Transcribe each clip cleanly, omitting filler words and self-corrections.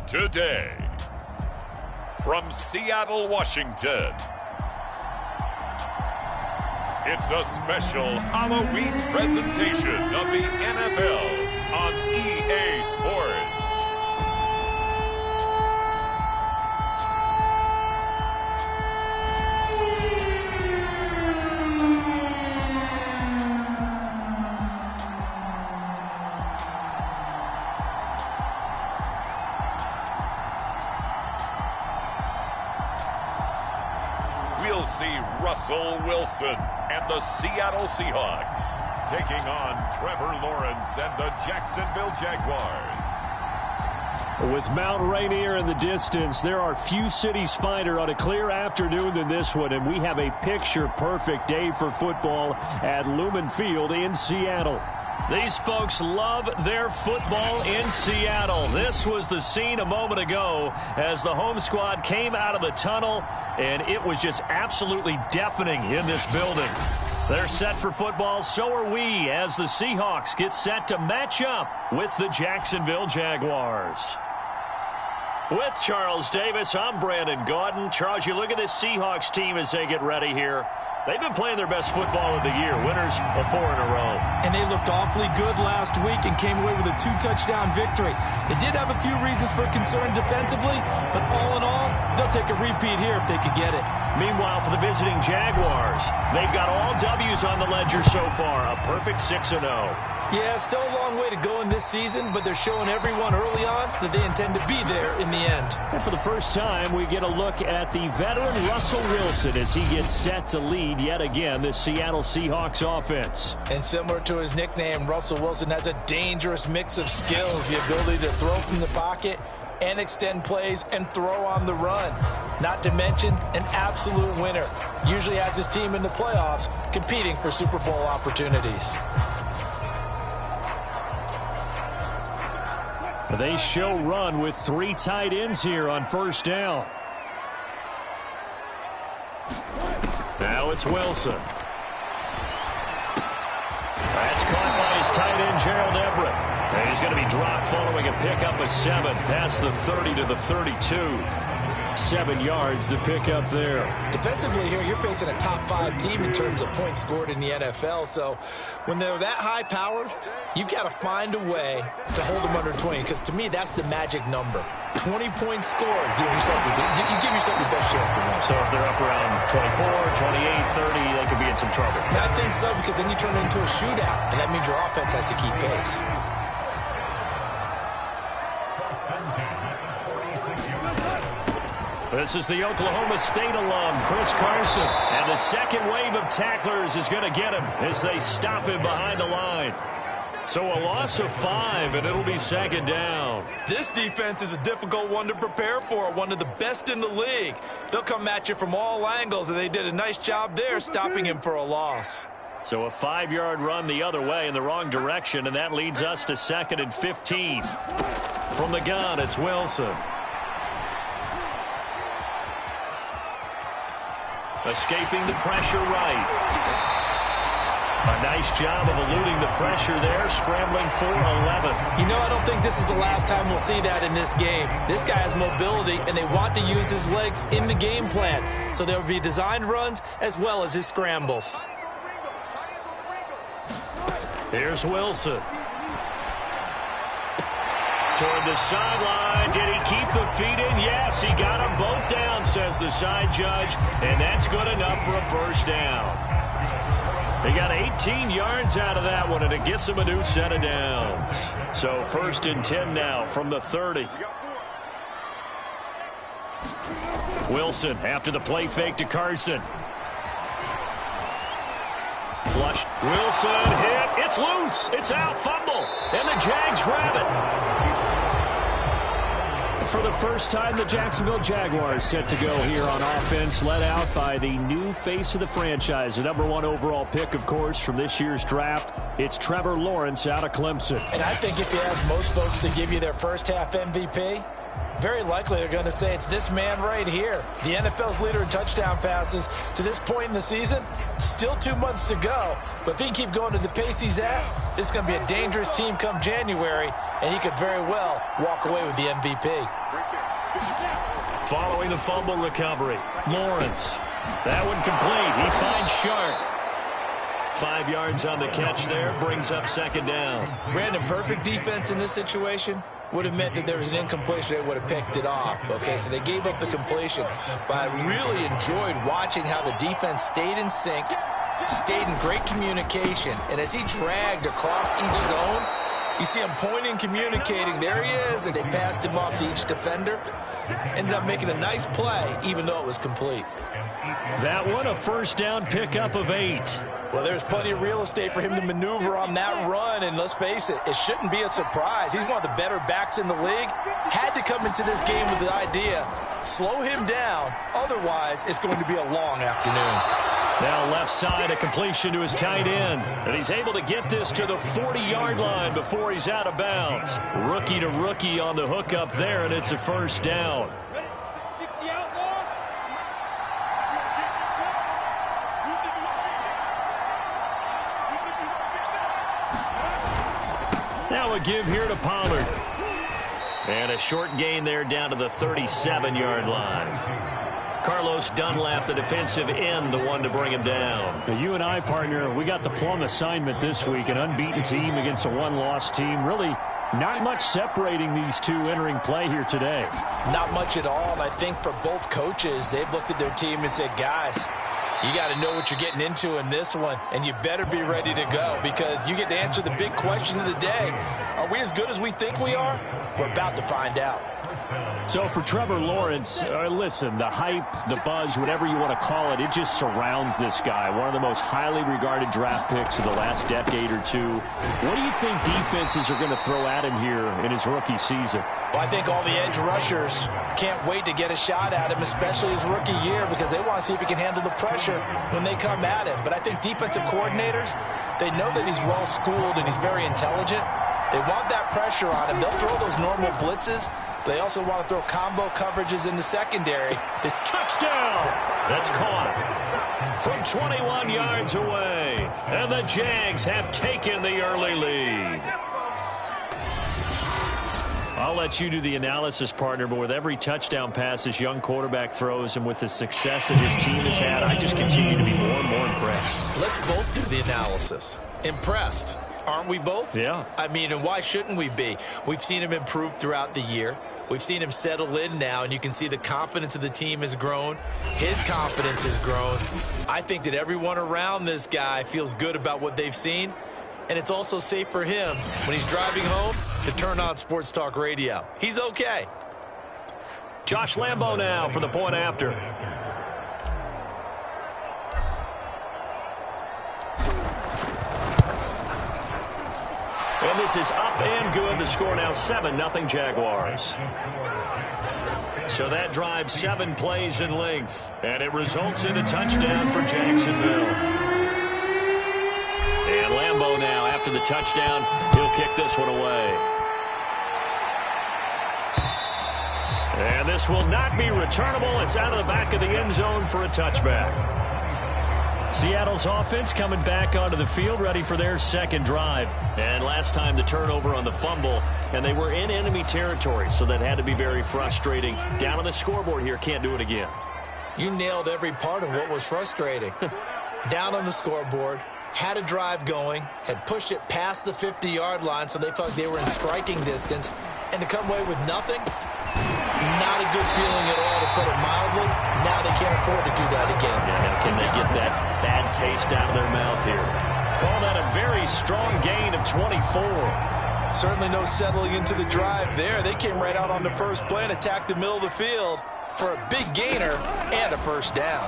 Today, from Seattle, Washington, it's a special Halloween presentation of the NFL on EA Sports. We'll see Russell Wilson and the Seattle Seahawks taking on Trevor Lawrence and the Jacksonville Jaguars. With Mount Rainier in the distance, there are few cities finer on a clear afternoon than this one, and we have a picture-perfect day for football at Lumen Field in Seattle. These folks love their football in Seattle. This was the scene a moment ago as the home squad came out of the tunnel, and it was just absolutely deafening in this building. They're set for football, so are we, as the Seahawks get set to match up with the Jacksonville Jaguars. With Charles Davis, I'm Brandon Gaudin. Charles, you look at this Seahawks team as they get ready here. They've been playing their best football of the year, winners of 4 in a row. And they looked awfully good last week and came away with a 2-touchdown victory. They did have a few reasons for concern defensively, but all in all, they'll take a repeat here if they could get it. Meanwhile, for the visiting Jaguars, they've got all W's on the ledger so far, a perfect 6-0. Yeah, still a long way to go in this season, but they're showing everyone early on that they intend to be there in the end. And for the first time, we get a look at the veteran Russell Wilson as he gets set to lead yet again the Seattle Seahawks offense. And similar to his nickname, Russell Wilson has a dangerous mix of skills, the ability to throw from the pocket and extend plays and throw on the run. Not to mention an absolute winner. Usually has his team in the playoffs competing for Super Bowl opportunities. They show run with 3 tight ends here on first down. Now it's Wilson. That's caught by his tight end, Gerald Everett. And he's going to be dropped following a pickup of 7 past the 30 to the 32. 7 yards the pickup there. Defensively here, you're facing a top 5 team in terms of points scored in the NFL. So when they're that high-powered, you've got to find a way to hold them under 20, because to me, that's the magic number. 20 points scored gives yourself you give yourself your best chance to win. So if they're up around 24, 28, 30, they could be in some trouble. I think so, because then you turn it into a shootout, and that means your offense has to keep pace. This is the Oklahoma State alum, Chris Carson. And the second wave of tacklers is going to get him as they stop him behind the line. So a loss of 5, and it'll be second down. This defense is a difficult one to prepare for, one of the best in the league. They'll come at you from all angles, and they did a nice job there stopping him for a loss. So a 5-yard run the other way in the wrong direction, and that leads us to 2nd and 15. From the gun, it's Wilson. Escaping the pressure right. A nice job of eluding the pressure there, scrambling for 11. You know, I don't think this is the last time we'll see that in this game. This guy has mobility, and they want to use his legs in the game plan. So there will be designed runs as well as his scrambles. Here's Wilson. Toward the sideline. Did he keep the feet in? Yes, he got them both down, says the side judge. And that's good enough for a first down. They got 18 yards out of that one, and it gets them a new set of downs. So 1st and 10 now from the 30. Wilson after the play fake to Carson. Flushed. Wilson hit. It's loose. It's out. Fumble. And the Jags grab it. For the first time, the Jacksonville Jaguars set to go here on offense, led out by the new face of the franchise, the #1 overall pick, of course, from this year's draft. It's Trevor Lawrence out of Clemson. And I think if you ask most folks to give you their first half MVP, very likely they're going to say it's this man right here. The NFL's leader in touchdown passes to this point in the season. Still 2 months to go. But if he can keep going to the pace he's at, this is going to be a dangerous team come January, and he could very well walk away with the MVP. Following the fumble recovery, Lawrence. That one complete. He finds Shark. 5 yards on the catch there, brings up second down. Brandon, perfect defense in this situation would have meant that there was an incompletion. They would have picked it off. Okay, so they gave up the completion. But I really enjoyed watching how the defense stayed in sync, stayed in great communication. And as he dragged across each zone, you see him pointing, communicating. There he is, and they passed him off to each defender. Ended up making a nice play, even though it was complete. That one, a first down pickup of 8. Well, there's plenty of real estate for him to maneuver on that run, and let's face it, it shouldn't be a surprise. He's one of the better backs in the league. Had to come into this game with the idea, slow him down, otherwise it's going to be a long afternoon. Now left side, a completion to his tight end. And he's able to get this to the 40-yard line before he's out of bounds. Rookie to rookie on the hookup there, and it's a first down. Now a give here to Pollard. And a short gain there down to the 37-yard line. Carlos Dunlap, the defensive end, the one to bring him down. Now, you and I, partner, we got the plum assignment this week. An unbeaten team against a one-loss team. Really not much separating these two entering play here today. Not much at all. And I think for both coaches, they've looked at their team and said, guys, you got to know what you're getting into in this one, and you better be ready to go because you get to answer the big question of the day. Are we as good as we think we are? We're about to find out. So for Trevor Lawrence, listen, the hype, the buzz, whatever you want to call it, it just surrounds this guy. One of the most highly regarded draft picks of the last decade or two. What do you think defenses are going to throw at him here in his rookie season? Well, I think all the edge rushers can't wait to get a shot at him, especially his rookie year, because they want to see if he can handle the pressure when they come at him. But I think defensive coordinators, they know that he's well-schooled and he's very intelligent. They want that pressure on him. They'll throw those normal blitzes. They also want to throw combo coverages in the secondary. His touchdown! That's caught from 21 yards away. And the Jags have taken the early lead. I'll let you do the analysis, partner, but with every touchdown pass this young quarterback throws and with the success that his team has had, I just continue to be more and more impressed. Let's both do the analysis. Impressed. Aren't we both? Yeah. I mean, and why shouldn't we be? We've seen him improve throughout the year. We've seen him settle in now, and you can see the confidence of the team has grown. His confidence has grown. I think that everyone around this guy feels good about what they've seen, and it's also safe for him when he's driving home to turn on Sports Talk Radio. He's okay. Josh Lambo now for the point after. And this is up and good. The score now 7-0 Jaguars. So that drives 7 plays in length. And it results in a touchdown for Jacksonville. And Lambo now, after the touchdown, he'll kick this one away. And this will not be returnable. It's out of the back of the end zone for a touchback. Seattle's offense coming back onto the field, ready for their second drive. And last time the turnover on the fumble, and they were in enemy territory, so that had to be very frustrating. Down on the scoreboard here, can't do it again. You nailed every part of what was frustrating. Down on the scoreboard, had a drive going, had pushed it past the 50-yard line, so they thought they were in striking distance, and to come away with nothing, not a good feeling at all, to put it mildly. Now they can't afford to do that again. Yeah, now can they get that bad taste out of their mouth here? Call that a very strong gain of 24. Certainly no settling into the drive there. They came right out on the first play and attacked the middle of the field for a big gainer and a first down.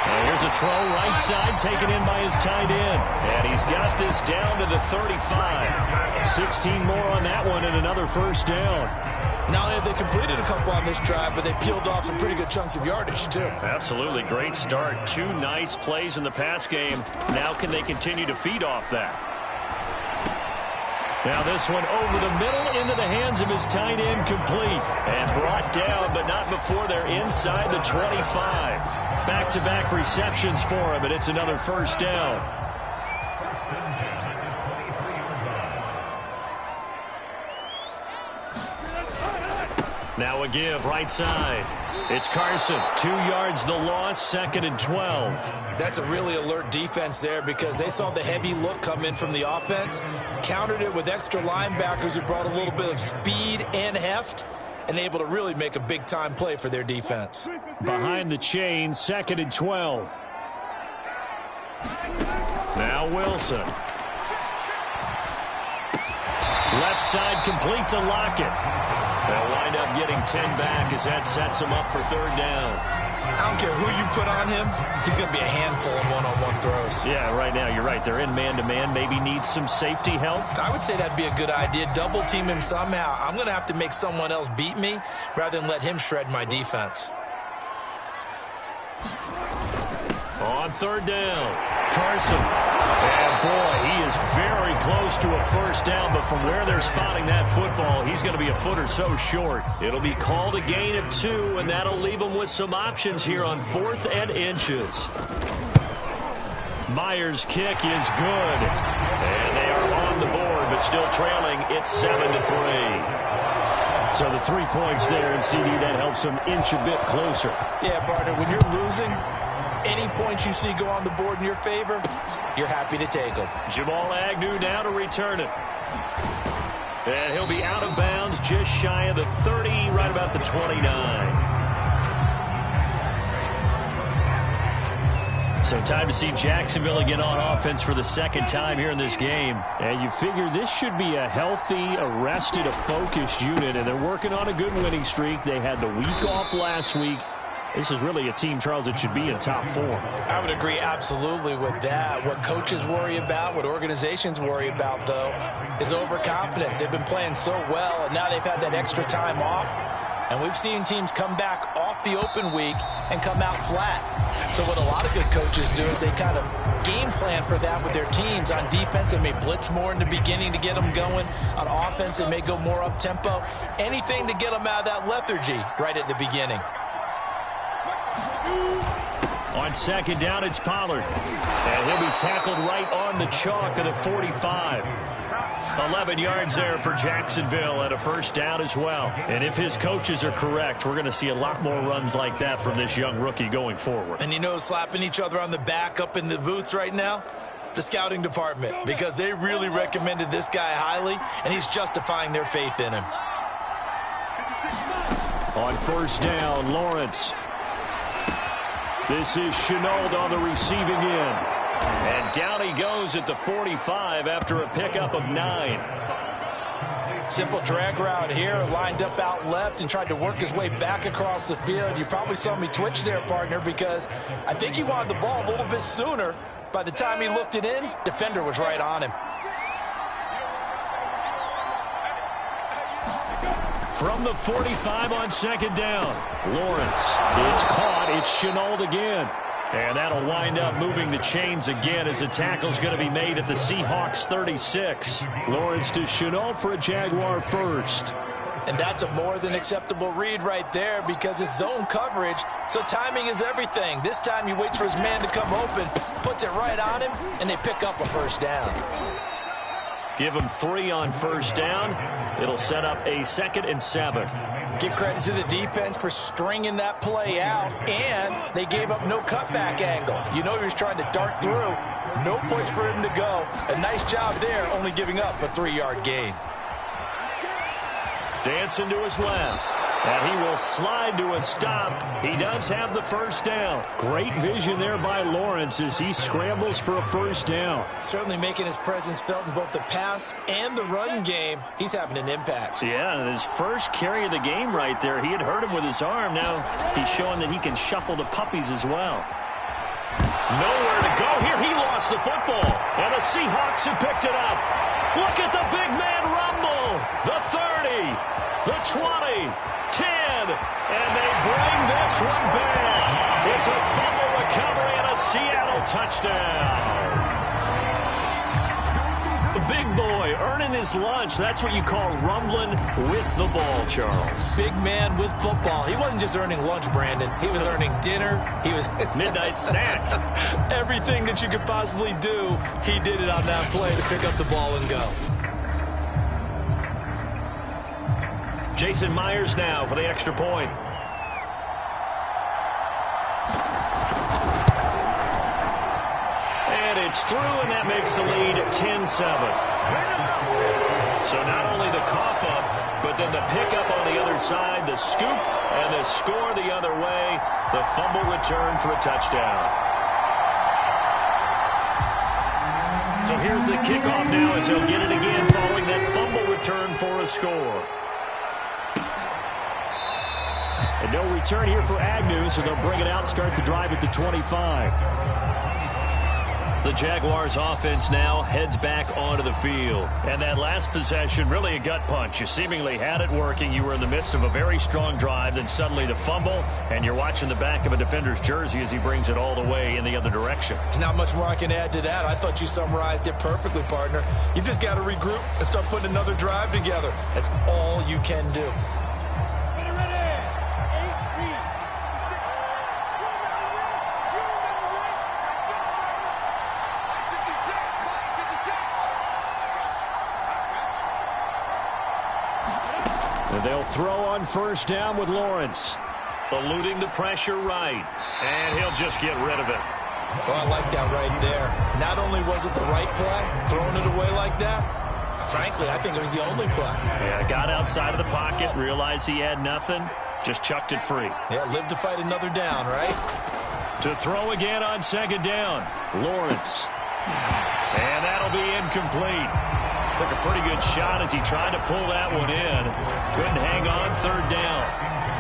And here's a throw right side taken in by his tight end. And he's got this down to the 35. 16 more on that one and another first down. Not only have they completed a couple on this drive, but they peeled off some pretty good chunks of yardage, too. Absolutely. Great start. 2 nice plays in the pass game. Now can they continue to feed off that? Now this one over the middle into the hands of his tight end, complete. And brought down, but not before they're inside the 25. Back-to-back receptions for him, and it's another first down. Now a give, right side. It's Carson. 2 yards the loss, 2nd and 12. That's a really alert defense there because they saw the heavy look come in from the offense, countered it with extra linebackers who brought a little bit of speed and heft, and able to really make a big-time play for their defense. Behind the chain, 2nd and 12. Now Wilson. Left side complete to Lockett. They'll wind up getting 10 back as that sets him up for 3rd down. I don't care who you put on him, he's going to be a handful of one-on-one throws. Yeah, right now you're right. They're in man-to-man. Maybe needs some safety help. I would say that'd be a good idea. Double team him somehow. I'm going to have to make someone else beat me rather than let him shred my defense. On 3rd down, Carson. And boy, he is very close to a 1st down, but from where they're spotting that football, he's going to be a foot or so short. It'll be called a gain of 2, and that'll leave him with some options here on 4th and inches. Myers' kick is good. And they are on the board, but still trailing. It's 7-3. So the 3 points there, and CD, that helps them inch a bit closer. Yeah, partner, when you're losing, any points you see go on the board in your favor, you're happy to take them. Jamal Agnew now to return it. And he'll be out of bounds just shy of the 30, right about the 29. So time to see Jacksonville again on offense for the 2nd time here in this game. And you figure this should be a healthy, a rested, a focused unit, and they're working on a good winning streak. They had the week off last week. This is really a team, Charles, that should be in top 4. I would agree absolutely with that. What coaches worry about, what organizations worry about, though, is overconfidence. They've been playing so well, and now they've had that extra time off. And we've seen teams come back off the open week and come out flat. So what a lot of good coaches do is they kind of game plan for that with their teams. On defense, they may blitz more in the beginning to get them going. On offense, they may go more up-tempo. Anything to get them out of that lethargy right at the beginning. On 2nd down, it's Pollard. And he'll be tackled right on the chalk of the 45. 11 yards there for Jacksonville and a 1st down as well. And if his coaches are correct, we're going to see a lot more runs like that from this young rookie going forward. And you know, slapping each other on the back up in the booths right now? The scouting department, because they really recommended this guy highly, and he's justifying their faith in him. On 1st down, Lawrence. This is Chenault on the receiving end. And down he goes at the 45 after a pickup of 9. Simple drag route here, lined up out left and tried to work his way back across the field. You probably saw me twitch there, partner, because I think he wanted the ball a little bit sooner. By the time he looked it in, defender was right on him. From the 45 on 2nd down, Lawrence. It's caught. It's Chenault again. And that'll wind up moving the chains again as the tackle's going to be made at the Seahawks 36. Lawrence to Chenault for a Jaguar 1st. And that's a more than acceptable read right there because it's zone coverage, so timing is everything. This time he waits for his man to come open, puts it right on him, and they pick up a 1st down. Give him 3 on 1st down. It'll set up a 2nd and 7. Give credit to the defense for stringing that play out, and they gave up no cutback angle. You know he was trying to dart through. No place for him to go. A nice job there, only giving up a 3-yard gain. Dancing to his left. And he will slide to a stop. He does have the 1st down. Great vision there by Lawrence as he scrambles for a 1st down. Certainly making his presence felt in both the pass and the run game. He's having an impact. Yeah, and his first carry of the game right there, he had hurt him with his arm. Now he's showing that he can shuffle the puppies as well. Nowhere to go here. He lost the football. And the Seahawks have picked it up. Look at the big man rumble. The 30, the 20. 10, and they bring this one back. It's a fumble recovery and a Seattle touchdown. The big boy earning his lunch. That's what you call rumbling with the ball, Charles. Big man with football. He wasn't just earning lunch, Brandon. He was earning dinner. He was midnight snack. Everything that you could possibly do, he did it on that play to pick up the ball and go. Jason Myers now for the extra point. And it's through, and that makes the lead 10-7. So not only the cough up, but then the pickup on the other side, the scoop, and the score the other way, the fumble return for a touchdown. So here's the kickoff now as he'll get it again following that fumble return for a score. And no return here for Agnew, so they'll bring it out, start the drive at the 25. The Jaguars offense now heads back onto the field. And that last possession, really a gut punch. You seemingly had it working. You were in the midst of a very strong drive. Then suddenly the fumble, and you're watching the back of a defender's jersey as he brings it all the way in the other direction. There's not much more I can add to that. I thought you summarized it perfectly, partner. You just got to regroup and start putting another drive together. That's all you can do. And they'll throw on first down with Lawrence. Eluding the pressure right. And he'll just get rid of it. Oh, I like that right there. Not only was it the right play, throwing it away like that, frankly, I think it was the only play. Yeah, got outside of the pocket, realized he had nothing, just chucked it free. Yeah, live to fight another down, right? To throw again on second down, Lawrence. And that'll be incomplete. Took a pretty good shot as he tried to pull that one in. Couldn't hang on third down.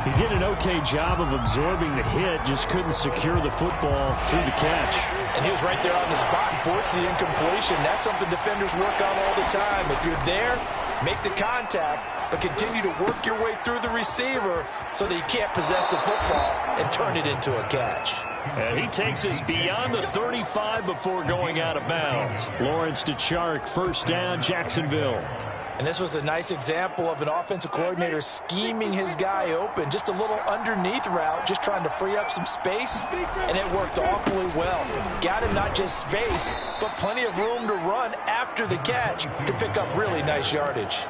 He did an okay job of absorbing the hit, just couldn't secure the football through the catch. And he was right there on the spot and forced the incompletion. That's something defenders work on all the time. If you're there, make the contact, but continue to work your way through the receiver so that you can't possess the football and turn it into a catch. And he takes us beyond the 35 before going out of bounds. Lawrence to Chark, first down, Jacksonville. And this was a nice example of an offensive coordinator scheming his guy open. Just a little underneath route, just trying to free up some space, and it worked awfully well. Got him not just space, but plenty of room to run after the catch to pick up really nice yardage.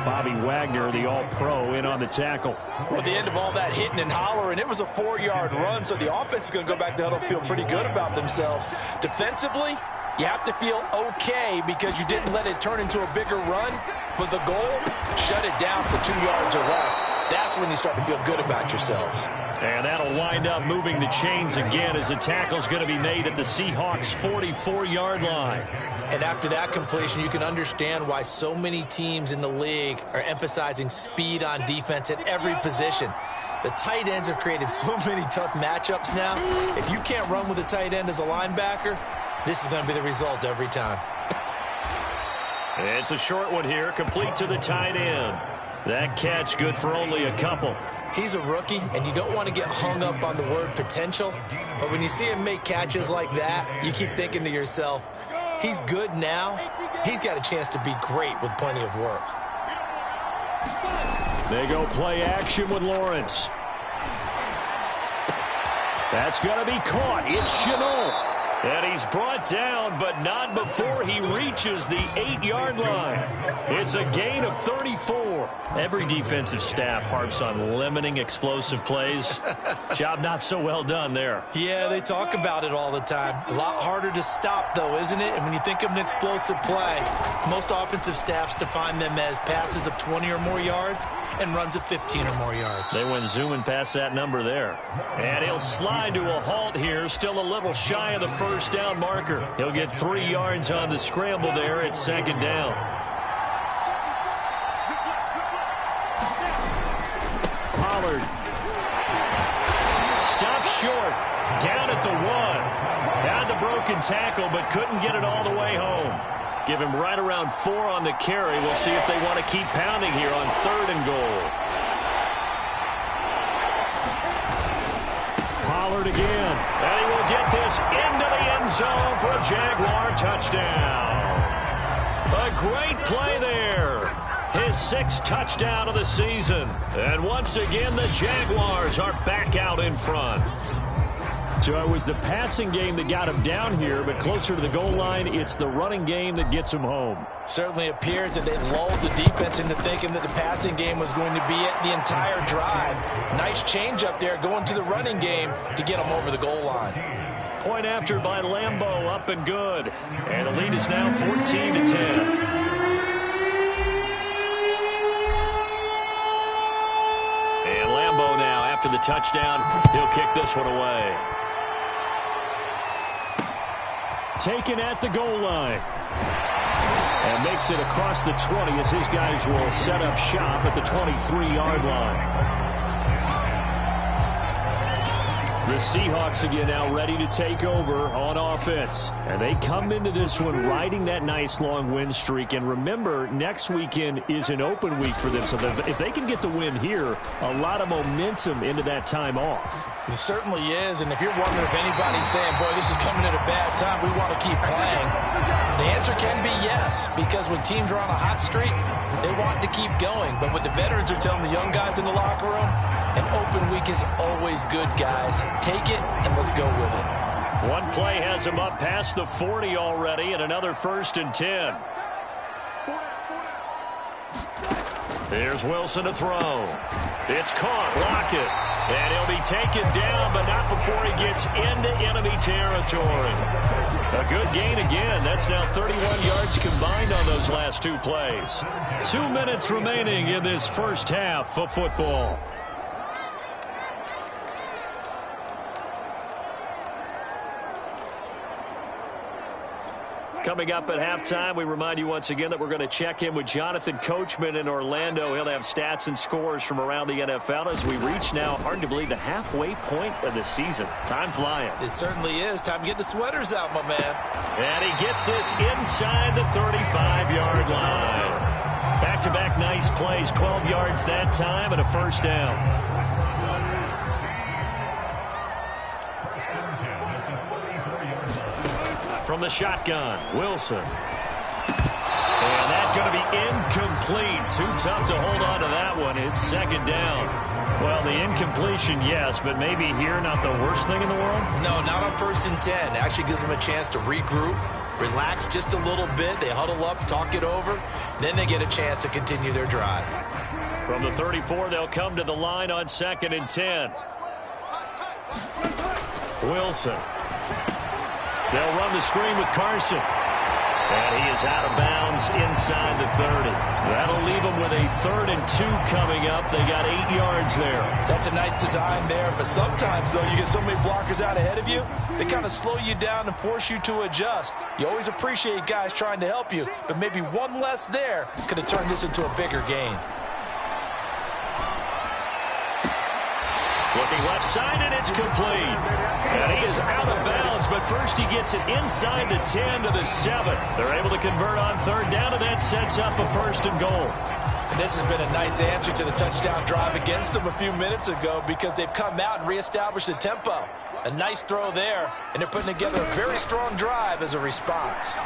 Bobby Wagner, the all-pro, in on the tackle. Well, at the end of all that hitting and hollering, it was a 4-yard run, so the offense is going to go back to huddle, feel pretty good about themselves. Defensively, you have to feel okay because you didn't let it turn into a bigger run, but the goal, shut it down for 2 yards or less. That's when you start to feel good about yourselves. And that'll wind up moving the chains again as the tackle's going to be made at the Seahawks' 44-yard line. And after that completion, you can understand why so many teams in the league are emphasizing speed on defense at every position. The tight ends have created so many tough matchups now. If you can't run with a tight end as a linebacker, this is going to be the result every time. It's a short one here, complete to the tight end. That catch good for only a couple. He's a rookie, and you don't want to get hung up on the word potential. But when you see him make catches like that, you keep thinking to yourself, he's good now. He's got a chance to be great with plenty of work. They go play action with Lawrence. That's going to be caught. It's Chenault. And he's brought down, but not before he reaches the 8-yard line. It's a gain of 34. Every defensive staff harps on limiting explosive plays. Job not so well done there. Yeah, they talk about it all the time. A lot harder to stop, though, isn't it? And when you think of an explosive play, most offensive staffs define them as passes of 20 or more yards and runs of 15 or more yards. They went zooming past that number there. And he'll slide to a halt here, still a little shy of the first down marker. He'll get 3 yards on the scramble there at second down. Pollard stops short, down at the 1. Had the broken tackle, but couldn't get it all the way home. Give him right around 4 on the carry. We'll see if they want to keep pounding here on 3rd and goal. Pollard again. And he will get this into the end zone for a Jaguar touchdown. A great play there. His 6th touchdown of the season. And once again, the Jaguars are back out in front. So it was the passing game that got him down here, but closer to the goal line, it's the running game that gets him home. Certainly appears that they lulled the defense into thinking that the passing game was going to be it the entire drive. Nice change up there going to the running game to get him over the goal line. Point after by Lambeau, up and good. And the lead is now 14-10. After the touchdown, he'll kick this one away. Taken at the goal line. And makes it across the 20 as his guys will set up shop at the 23-yard line. The Seahawks again now ready to take over on offense. And they come into this one riding that nice long win streak. And remember, next weekend is an open week for them. So if they can get the win here, a lot of momentum into that time off. It certainly is. And if you're wondering if anybody's saying, boy, this is coming at a bad time, we want to keep playing, the answer can be yes. Because when teams are on a hot streak, they want to keep going. But what the veterans are telling the young guys in the locker room, an open week is always good, guys. Take it, and let's go with it. One play has him up past the 40 already, and another 1st and 10. Here's Wilson to throw. It's caught. Lockett. And he'll be taken down, but not before he gets into enemy territory. A good gain again. That's now 31 yards combined on those last 2 plays. 2 minutes remaining in this first half of football. Coming up at halftime, we remind you once again that we're going to check in with Jonathan Coachman in Orlando. He'll have stats and scores from around the NFL as we reach now, hard to believe, the halfway point of the season. Time flying. It certainly is. Time to get the sweaters out, my man. And he gets this inside the 35-yard line. Back-to-back nice plays, 12 yards that time and a 1st down. From the shotgun, Wilson. And that's going to be incomplete. Too tough to hold on to that one. It's 2nd down. Well, the incompletion, yes, but maybe here not the worst thing in the world? No, not on 1st and 10. It actually gives them a chance to regroup, relax just a little bit. They huddle up, talk it over. Then they get a chance to continue their drive. From the 34, they'll come to the line on 2nd and 10. Wilson. They'll run the screen with Carson. And he is out of bounds inside the 30. That'll leave them with a 3rd and 2 coming up. They got 8 yards there. That's a nice design there. But sometimes, though, you get so many blockers out ahead of you, they kind of slow you down and force you to adjust. You always appreciate guys trying to help you. But maybe one less there could have turned this into a bigger gain. Looking left side, and it's complete. And he is out of bounds, but first he gets it inside the 10 to the 7. They're able to convert on 3rd down, and that sets up a 1st and goal. And this has been a nice answer to the touchdown drive against them a few minutes ago because they've come out and reestablished the tempo. A nice throw there, and they're putting together a very strong drive as a response.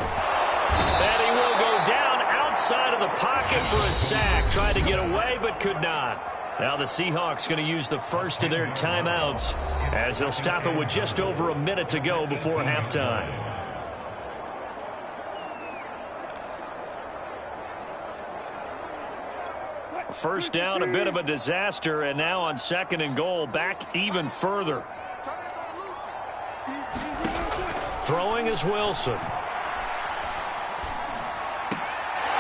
And he will go down outside of the pocket for a sack. Tried to get away, but could not. Now the Seahawks going to use the first of their timeouts as they'll stop it with just over a minute to go before halftime. First down, a bit of a disaster, and now on 2nd and goal, back even further. Throwing is Wilson.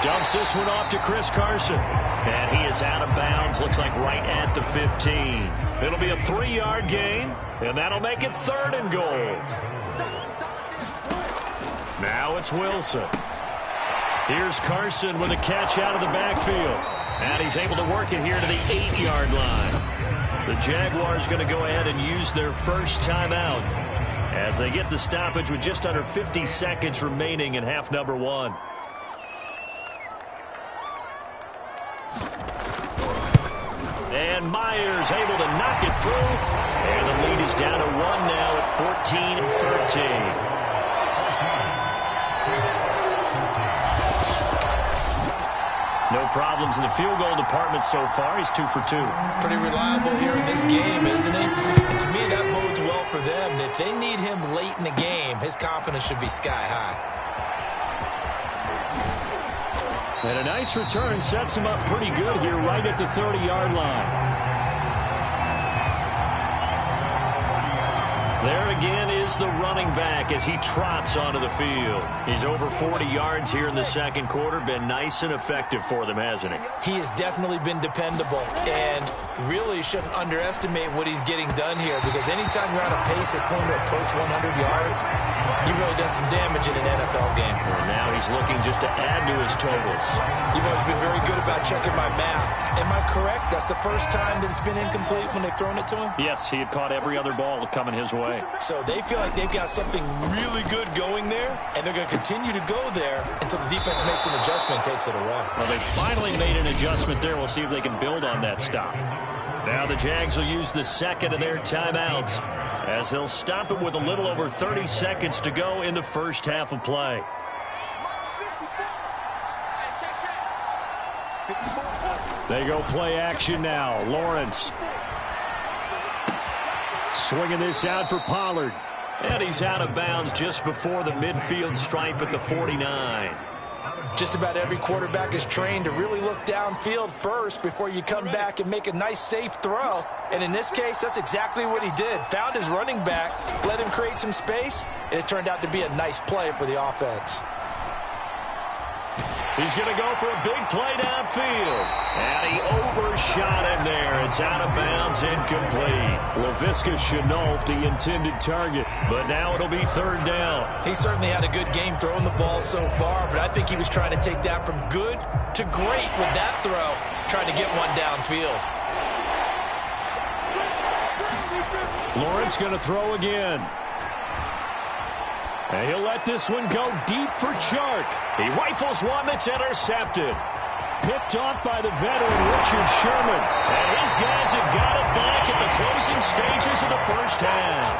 Dumps this one off to Chris Carson. And he is out of bounds, looks like right at the 15. It'll be a 3-yard gain, and that'll make it 3rd and goal. Now it's Wilson. Here's Carson with a catch out of the backfield. And he's able to work it here to the 8-yard line. The Jaguars going to go ahead and use their first timeout as they get the stoppage with just under 50 seconds remaining in half number 1. And Myers able to knock it through. And the lead is down to 1 now at 14-13. No problems in the field goal department so far. He's 2 for 2. Pretty reliable here in this game, isn't he? And to me, that bodes well for them. If they need him late in the game, his confidence should be sky high. And a nice return sets him up pretty good here right at the 30-yard line. There again is the running back as he trots onto the field. He's over 40 yards here in the second quarter. Been nice and effective for them, hasn't he? He has definitely been dependable and really shouldn't underestimate what he's getting done here, because anytime you're on a pace that's going to approach 100 yards, you've really done some damage in an NFL game. Well, now he's looking just to add to his totals. You've always been very good about checking my math. Am I correct? That's the first time that it's been incomplete when they've thrown it to him? Yes, he had caught every other ball coming his way. So they feel like they've got something really good going there, and they're going to continue to go there until the defense makes an adjustment and takes it away. Well, they finally made an adjustment there. We'll see if they can build on that stop. Now the Jags will use the second of their timeouts as they'll stop it with a little over 30 seconds to go in the first half of play. They go play action now. Lawrence swinging this out for Pollard. And he's out of bounds just before the midfield stripe at the 49. Just about every quarterback is trained to really look downfield first before you come back and make a nice, safe throw. And in this case, that's exactly what he did. Found his running back, let him create some space, and it turned out to be a nice play for the offense. He's going to go for a big play downfield. And he overshot him there. It's out of bounds, incomplete. Laviska Shenault, the intended target. But now it'll be third down. He certainly had a good game throwing the ball so far, but I think he was trying to take that from good to great with that throw, trying to get one downfield. Lawrence going to throw again. And he'll let this one go deep for Chark. He rifles one that's intercepted. Picked off by the veteran Richard Sherman. And his guys have got it back at the closing stages of the first half.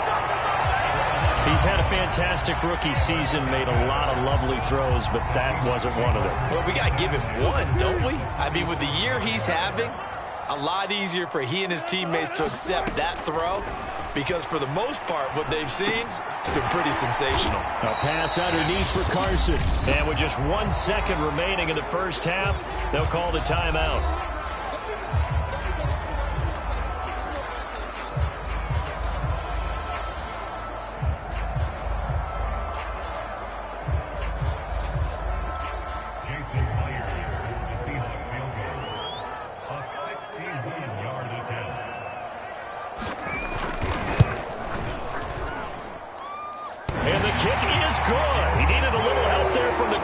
He's had a fantastic rookie season, made a lot of lovely throws, but that wasn't one of them. Well, we got to give him one, don't we? I mean, with the year he's having, a lot easier for he and his teammates to accept that throw, because for the most part, what they've seen, it's been pretty sensational. A pass underneath for Carson. And with just 1 second remaining in the first half, they'll call the timeout.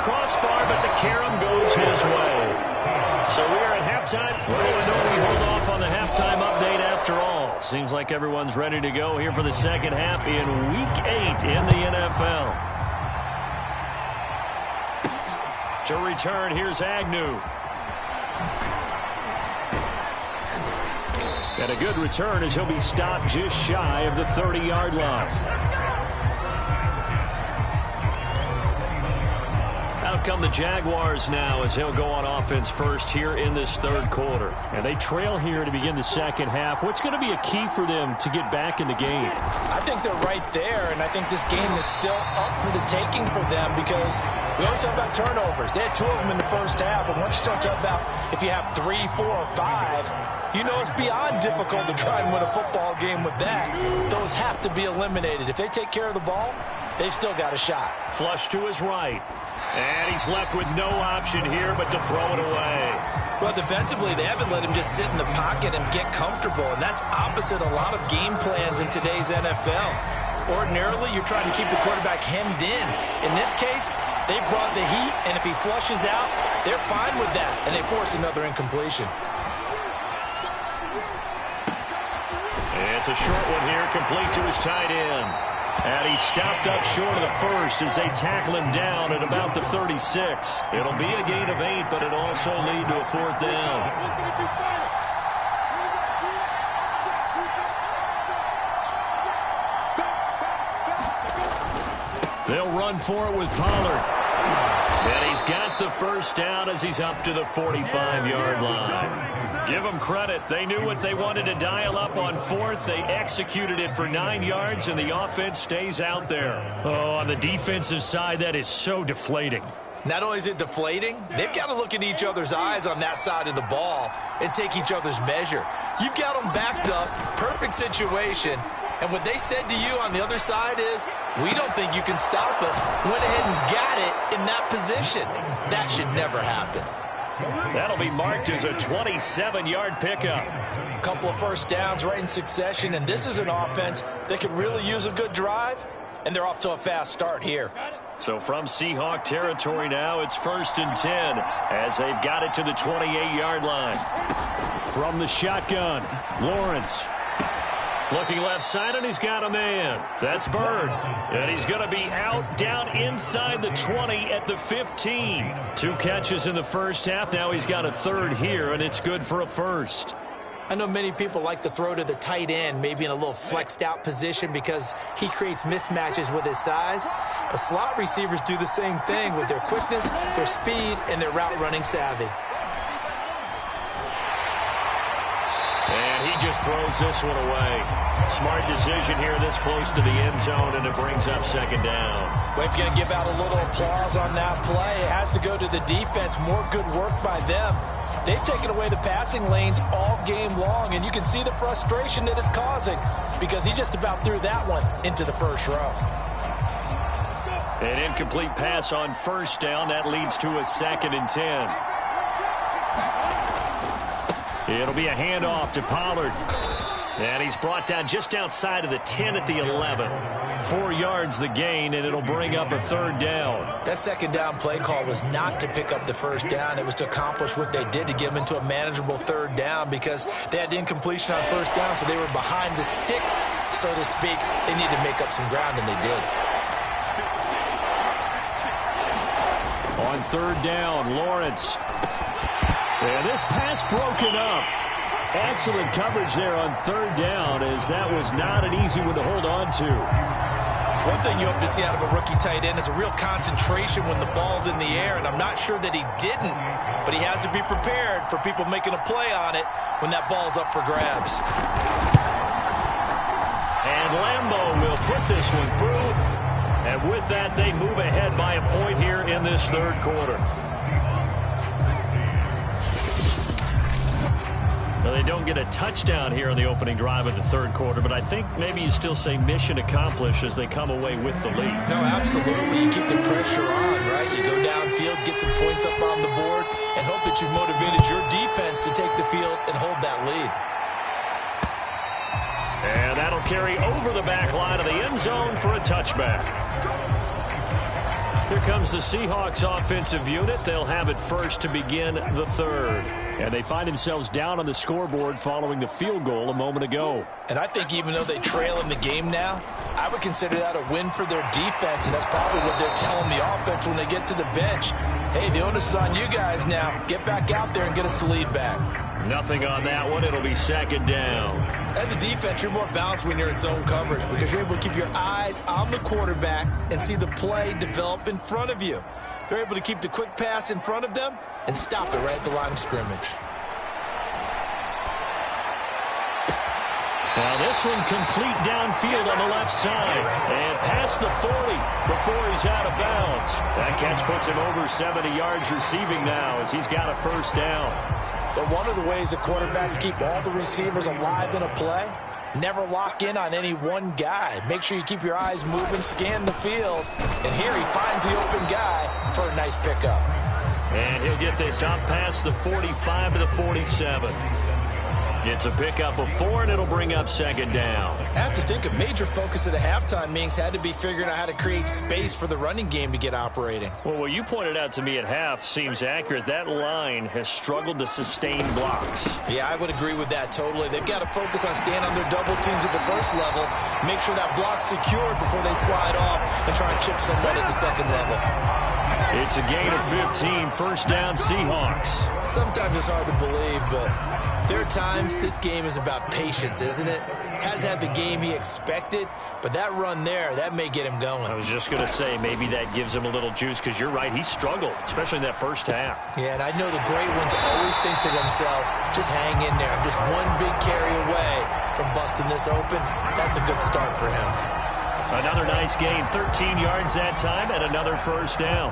Crossbar, but the carom goes his way. So we are at halftime. Well, no, we hold off on the halftime update after all. Seems like everyone's ready to go here for the second half in Week 8 in the NFL. To return, here's Agnew. And a good return as he'll be stopped just shy of the 30-yard line. Out come the Jaguars now as they'll go on offense first here in this third quarter. And they trail here to begin the second half. What's going to be a key for them to get back in the game? I think they're right there, and I think this game is still up for the taking for them, because we always talk about turnovers. They had 2 of them in the first half, and once you start talking about if you have 3, 4, or 5, you know it's beyond difficult to try and win a football game with that. Those have to be eliminated. If they take care of the ball, they've still got a shot. Flush to his right. And he's left with no option here but to throw it away. Well, defensively, they haven't let him just sit in the pocket and get comfortable, and that's opposite a lot of game plans in today's NFL. Ordinarily, you're trying to keep the quarterback hemmed in. In this case, they brought the heat, and if he flushes out, they're fine with that, and they force another incompletion. It's a short one here, complete to his tight end. And he's stopped up short of the first as they tackle him down at about the 36. It'll be a gain of 8, but it'll also lead to a fourth down. They'll run for it with Pollard. And he's got the first down as he's up to the 45-yard line. Give them credit. They knew what they wanted to dial up on fourth. They executed it for 9 yards, and the offense stays out there. Oh, on the defensive side, that is so deflating. Not only is it deflating, they've got to look in each other's eyes on that side of the ball and take each other's measure. You've got them backed up, perfect situation, and what they said to you on the other side is, we don't think you can stop us. Went ahead and got it in that position. That should never happen. That'll be marked as a 27-yard pickup. A couple of first downs right in succession, and this is an offense that can really use a good drive, and they're off to a fast start here. So from Seahawk territory now, it's 1st and 10 as they've got it to the 28-yard line. From the shotgun, Lawrence. Looking left side, and he's got a man. That's Bird. And he's going to be out down inside the 20 at the 15. 2 catches in the first half. Now he's got a third here, and it's good for a first. I know many people like to throw to the tight end, maybe in a little flexed out position because he creates mismatches with his size. But slot receivers do the same thing with their quickness, their speed, and their route running savvy. And he just throws this one away. Smart decision here this close to the end zone, and it brings up 2nd down. We're going to give out a little applause on that play. It has to go to the defense. More good work by them. They've taken away the passing lanes all game long, and you can see the frustration that it's causing because he just about threw that one into the first row. An incomplete pass on 1st down. That leads to a 2nd and 10. It'll be a handoff to Pollard. And he's brought down just outside of the 10 at the 11. 4 yards the gain, and it'll bring up a 3rd down. That 2nd down play call was not to pick up the 1st down. It was to accomplish what they did to get them into a manageable 3rd down because they had the incompletion on 1st down, so they were behind the sticks, so to speak. They needed to make up some ground, and they did. On 3rd down, Lawrence. And this pass broken up. Excellent coverage there on 3rd down, as that was not an easy one to hold on to. One thing you hope to see out of a rookie tight end is a real concentration when the ball's in the air, and I'm not sure that he didn't, but he has to be prepared for people making a play on it when that ball's up for grabs. And Lambo will put this one through, and with that, they move ahead by a point here in this 3rd quarter. Well, they don't get a touchdown here in the opening drive of the 3rd quarter, but I think maybe you still say mission accomplished as they come away with the lead. No, absolutely. You keep the pressure on, right? You go downfield, get some points up on the board, and hope that you've motivated your defense to take the field and hold that lead. And that'll carry over the back line of the end zone for a touchback. Here comes the Seahawks offensive unit. They'll have it first to begin the 3rd. And they find themselves down on the scoreboard following the field goal a moment ago. And I think even though they trail in the game now, I would consider that a win for their defense, and that's probably what they're telling the offense when they get to the bench. Hey, the onus is on you guys now. Get back out there and get us the lead back. Nothing on that one. It'll be 2nd down. As a defense, you're more balanced when you're in zone coverage because you're able to keep your eyes on the quarterback and see the play develop in front of you. They're able to keep the quick pass in front of them and stop it right at the line of scrimmage. Now this one complete downfield on the left side and past the 40 before he's out of bounds. That catch puts him over 70 yards receiving now as he's got a 1st down. But one of the ways that quarterbacks keep all the receivers alive in a play, never lock in on any one guy. Make sure you keep your eyes moving, scan the field. And here he finds the open guy for a nice pickup. And he'll get this up past the 45 to the 47. It's a pickup of 4, and it'll bring up 2nd down. I have to think a major focus of the halftime meetings had to be figuring out how to create space for the running game to get operating. Well, what you pointed out to me at half seems accurate. That line has struggled to sustain blocks. Yeah, I would agree with that totally. They've got to focus on staying on their double teams at the first level, make sure that block's secured before they slide off and try and chip someone at the 2nd level. It's a gain of 15, 1st down Seahawks. Sometimes it's hard to believe, but there are times this game is about patience, isn't it? Hasn't had the game he expected, but that run there, that may get him going. I was just going to say, maybe that gives him a little juice, because you're right, he struggled, especially in that first half. Yeah, and I know the great ones always think to themselves, just hang in there. I'm just one big carry away from busting this open. That's a good start for him. Another nice gain, 13 yards that time, and another first down.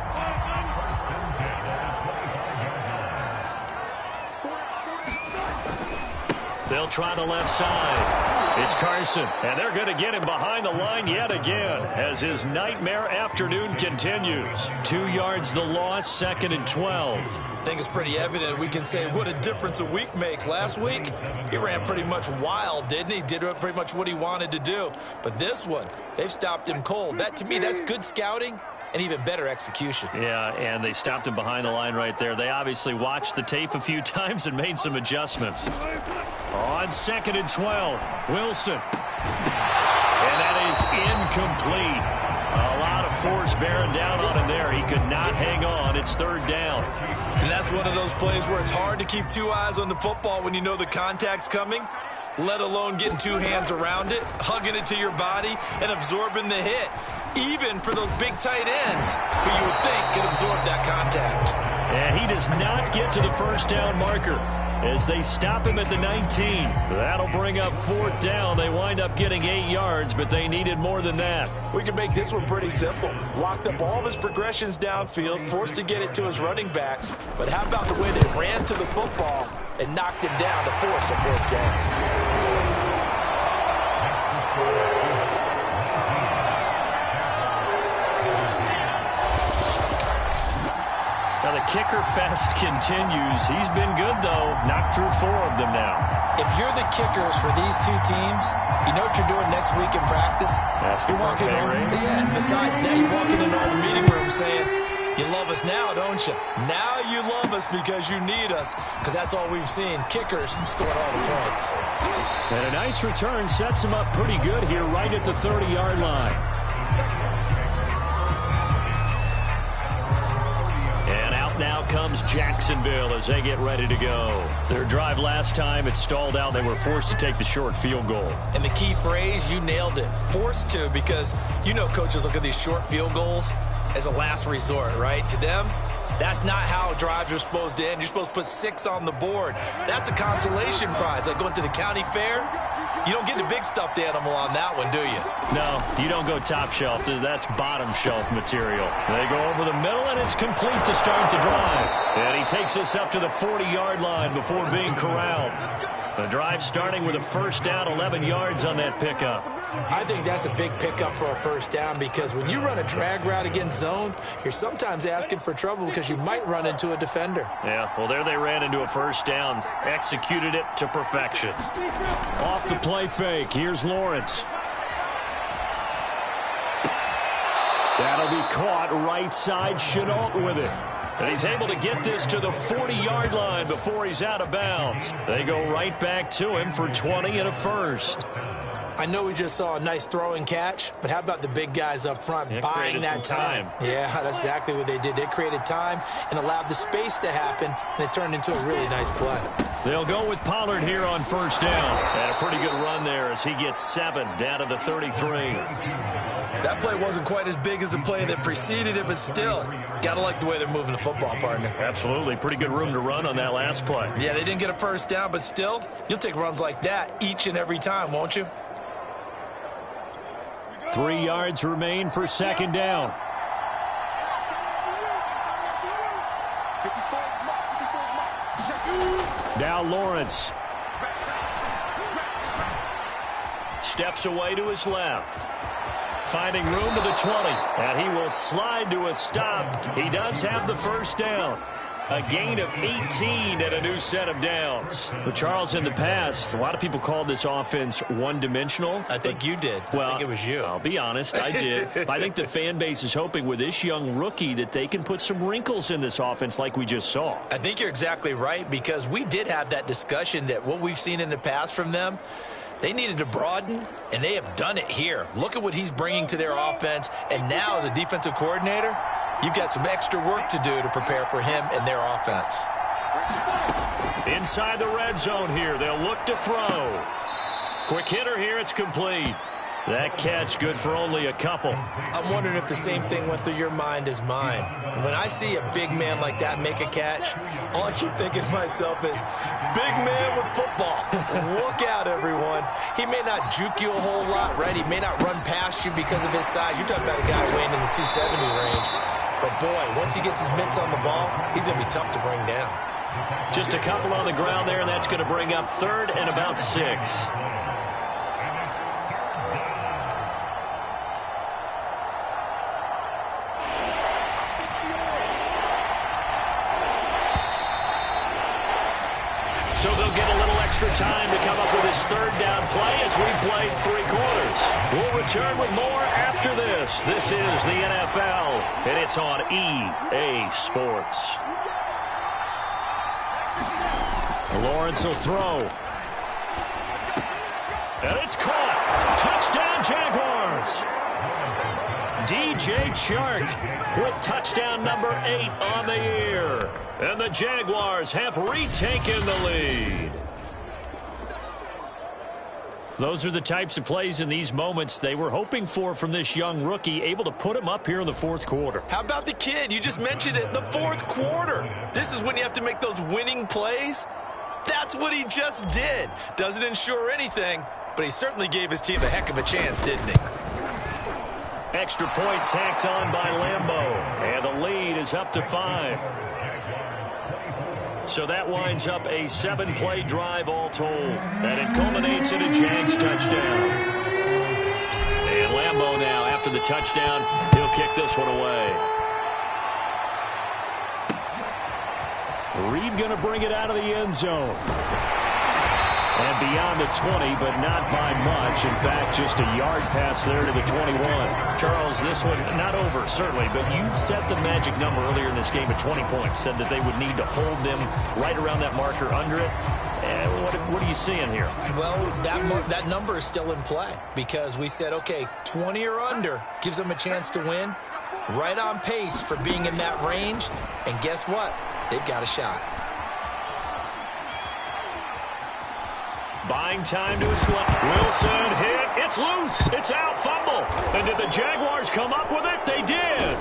They'll try the left side. It's Carson, and they're going to get him behind the line yet again as his nightmare afternoon continues. 2 yards the loss, 2nd and 12. I think it's pretty evident. We can say what a difference a week makes. Last week, he ran pretty much wild, didn't he? Did pretty much what he wanted to do. But this one, they've stopped him cold. That, to me, that's good scouting and even better execution. Yeah, and they stopped him behind the line right there. They obviously watched the tape a few times and made some adjustments. On 2nd and 12, Wilson. And that is incomplete. A lot of force bearing down on him there. He could not hang on. It's 3rd down. And that's one of those plays where it's hard to keep 2 eyes on the football when you know the contact's coming, let alone getting 2 hands around it, hugging it to your body, and absorbing the hit. Even for those big tight ends who you would think could absorb that contact. And he does not get to the first down marker as they stop him at the 19. That'll bring up 4th down. They wind up getting 8 yards, but they needed more than that. We can make this one pretty simple. Locked up all of his progressions downfield, forced to get it to his running back. But how about the way they ran to the football and knocked him down to force a 4th down? Now the kicker fest continues. He's been good, though. Knocked through 4 of them now. If you're the kickers for these 2 teams, you know what you're doing next week in practice? Asking You're walking home. Yeah, besides that, you're walking into all the meeting rooms saying, you love us now, don't you? Now you love us because you need us, because that's all we've seen. Kickers scoring all the points. And a nice return sets him up pretty good here right at the 30-yard line. Now comes Jacksonville as they get ready to go. Their drive last time, it stalled out. They were forced to take the short field goal. And the key phrase, you nailed it. Forced to, because you know coaches look at these short field goals as a last resort, right? To them, that's not how drives are supposed to end. You're supposed to put 6 on the board. That's a consolation prize. Like going to the county fair, you don't get the big stuffed animal on that one, do you? No, you don't go top shelf. That's bottom shelf material. They go over the middle, and it's complete to start the drive. And he takes us up to the 40-yard line before being corralled. The drive starting with a first down, 11 yards on that pickup. I think that's a big pickup for a first down, because when you run a drag route against zone, you're sometimes asking for trouble because you might run into a defender. Yeah, well, there they ran into a first down, executed it to perfection. Off the play fake, here's Lawrence. That'll be caught right side, Chenault with it. And he's able to get this to the 40-yard line before he's out of bounds. They go right back to him for 20 and a first. I know we just saw a nice throw and catch, but how about the big guys up front buying that time? Yeah, that's exactly what they did. They created time and allowed the space to happen, and it turned into a really nice play. They'll go with Pollard here on first down. And a pretty good run there as he gets 7 down to the 33. That play wasn't quite as big as the play that preceded it, but still, got to like the way they're moving the football, partner. Absolutely. Pretty good room to run on that last play. Yeah, they didn't get a first down, but still, you'll take runs like that each and every time, won't you? 3 yards remain for second down. Now Lawrence. Steps away to his left. Finding room to the 20. And he will slide to a stop. He does have the first down. A gain of 18 and a new set of downs. But Charles, in the past, a lot of people called this offense one-dimensional. I think you did. Well, I think it was you. I'll be honest, I did. I think the fan base is hoping with this young rookie that they can put some wrinkles in this offense like we just saw. I think you're exactly right, because we did have that discussion that what we've seen in the past from them, they needed to broaden, and they have done it here. Look at what he's bringing to their offense, and now as a defensive coordinator, you've got some extra work to do to prepare for him and their offense. Inside the red zone here, they'll look to throw. Quick hitter here. It's complete. That catch good for only a couple. I'm wondering if the same thing went through your mind as mine. When I see a big man like that make a catch, all I keep thinking to myself is, big man with football. Look out, everyone. He may not juke you a whole lot, right? He may not run past you because of his size. You're talking about a guy weighing in the 270 range. But, boy, once he gets his mitts on the ball, he's going to be tough to bring down. Just a couple on the ground there, and that's going to bring up 3rd and about 6. So they'll get a little extra time to come up with his 3rd down play as we played 3 quarters. We'll return with more after this. This is the NFL, and it's on EA Sports. Lawrence will throw. And it's caught. Touchdown, Jaguars. DJ Chark with touchdown number 8 on the year. And the Jaguars have retaken the lead. Those are the types of plays in these moments they were hoping for from this young rookie, able to put him up here in the 4th quarter. How about the kid? You just mentioned it, the 4th quarter. This is when you have to make those winning plays. That's what he just did. Doesn't ensure anything, but he certainly gave his team a heck of a chance, didn't he? Extra point tacked on by Lambeau, and the lead is up to 5. So that winds up a 7-play drive all told, and it culminates in a Jags touchdown. And Lambeau now, after the touchdown, he'll kick this one away. Reed going to bring it out of the end zone. And beyond the 20, but not by much. In fact, just a yard pass there to the 21. Charles, this one not over, certainly, but you set the magic number earlier in this game at 20 points. Said that they would need to hold them right around that marker under it. And what are you seeing here? Well, that number is still in play because we said, okay, 20 or under gives them a chance to win. Right on pace for being in that range. And guess what? They've got a shot. Buying time to his left. Wilson hit. It's loose. It's out. Fumble. And did the Jaguars come up with it? They did.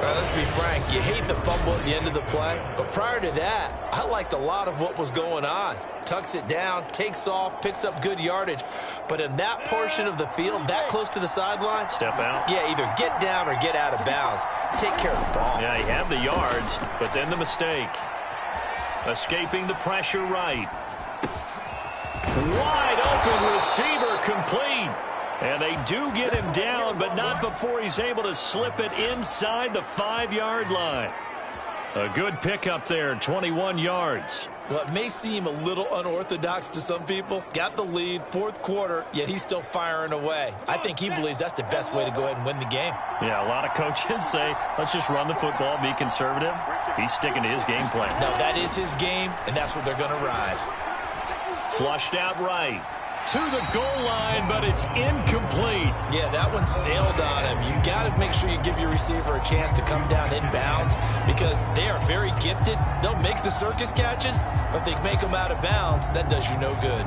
Let's be frank. You hate the fumble at the end of the play. But prior to that, I liked a lot of what was going on. Tucks it down, takes off, picks up good yardage. But in that portion of the field, that close to the sideline, step out. Yeah, either get down or get out of bounds. Take care of the ball. Yeah, he had the yards, but then the mistake. Escaping the pressure right. Wide open receiver complete. And they do get him down, but not before he's able to slip it inside the 5-yard line. A good pickup there, 21 yards. Well, it may seem a little unorthodox to some people. Got the lead, 4th quarter, yet he's still firing away. I think he believes that's the best way to go ahead and win the game. Yeah, a lot of coaches say, let's just run the football, be conservative. He's sticking to his game plan. No, that is his game, and that's what they're going to ride. Flushed out right. To the goal line, but it's incomplete. Yeah, that one sailed on him. You've got to make sure you give your receiver a chance to come down inbounds because they are very gifted. They'll make the circus catches, but if they make them out of bounds, that does you no good.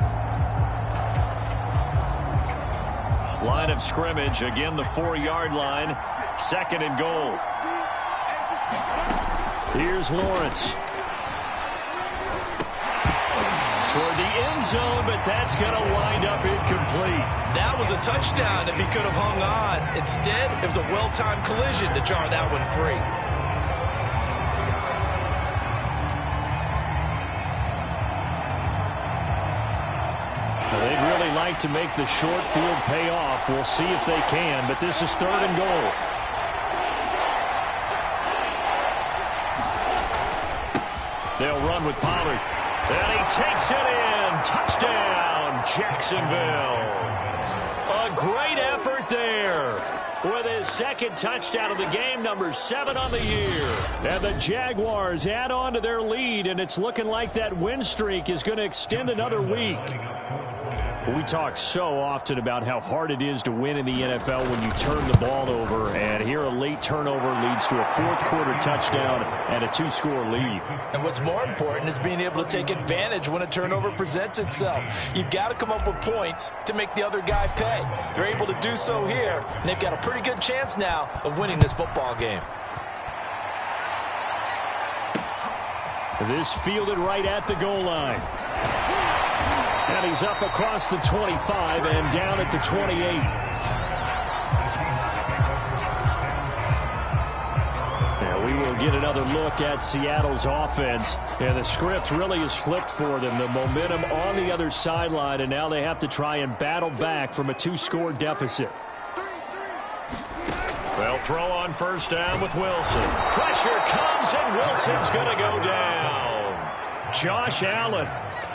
Line of scrimmage, again the 4-yard line. 2nd and goal. Here's Lawrence. Toward the end zone, but that's going to wind up incomplete. That was a touchdown if he could have hung on. Instead, it was a well-timed collision to jar that one free. They'd really like to make the short field pay off. We'll see if they can, but this is 3rd and goal. They'll run with Pollard. And he takes it in. Touchdown, Jacksonville. A great effort there with his 2nd touchdown of the game, number 7 on the year. And the Jaguars add on to their lead, and it's looking like that win streak is going to extend another week. We talk so often about how hard it is to win in the NFL when you turn the ball over, and here a late turnover leads to a fourth-quarter touchdown and a 2-score lead. And what's more important is being able to take advantage when a turnover presents itself. You've got to come up with points to make the other guy pay. They're able to do so here, and they've got a pretty good chance now of winning this football game. This fielded right at the goal line. And he's up across the 25 and down at the 28. Now we will get another look at Seattle's offense. And the script really is flipped for them. The momentum on the other sideline, and now they have to try and battle back from a 2-score deficit. They'll throw on first down with Wilson. Pressure comes, and Wilson's going to go down. Josh Allen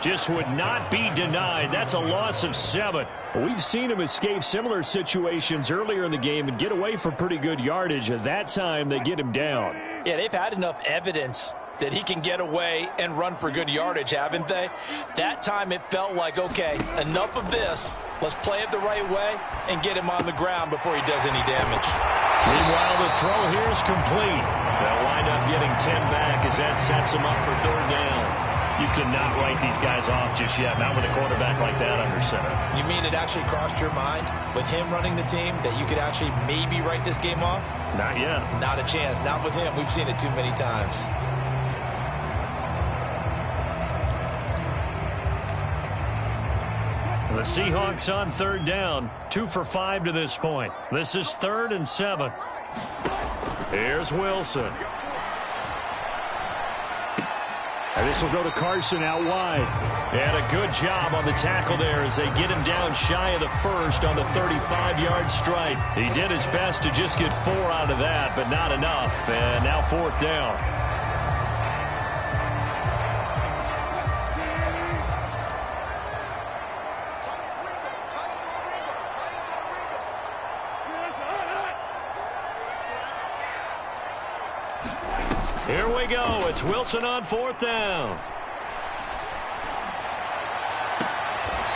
just would not be denied. That's a loss of 7. We've seen him escape similar situations earlier in the game and get away from pretty good yardage. At that time, they get him down. Yeah, they've had enough evidence that he can get away and run for good yardage, haven't they? That time it felt like, okay, enough of this. Let's play it the right way and get him on the ground before he does any damage. Meanwhile, the throw here is complete. They'll wind up getting 10 back as that sets them up for third down. You cannot write these guys off just yet, not with a quarterback like that under center. You mean it actually crossed your mind with him running the team that you could actually maybe write this game off? Not yet. Not a chance. Not with him. We've seen it too many times. The Seahawks on third down, 2 for 5 to this point. This is 3rd and 7. Here's Wilson. And this will go to Carson out wide. And a good job on the tackle there as they get him down shy of the first on the 35-yard strike. He did his best to just get 4 out of that, but not enough. And now 4th down. Here we go. It's Wilson on 4th down.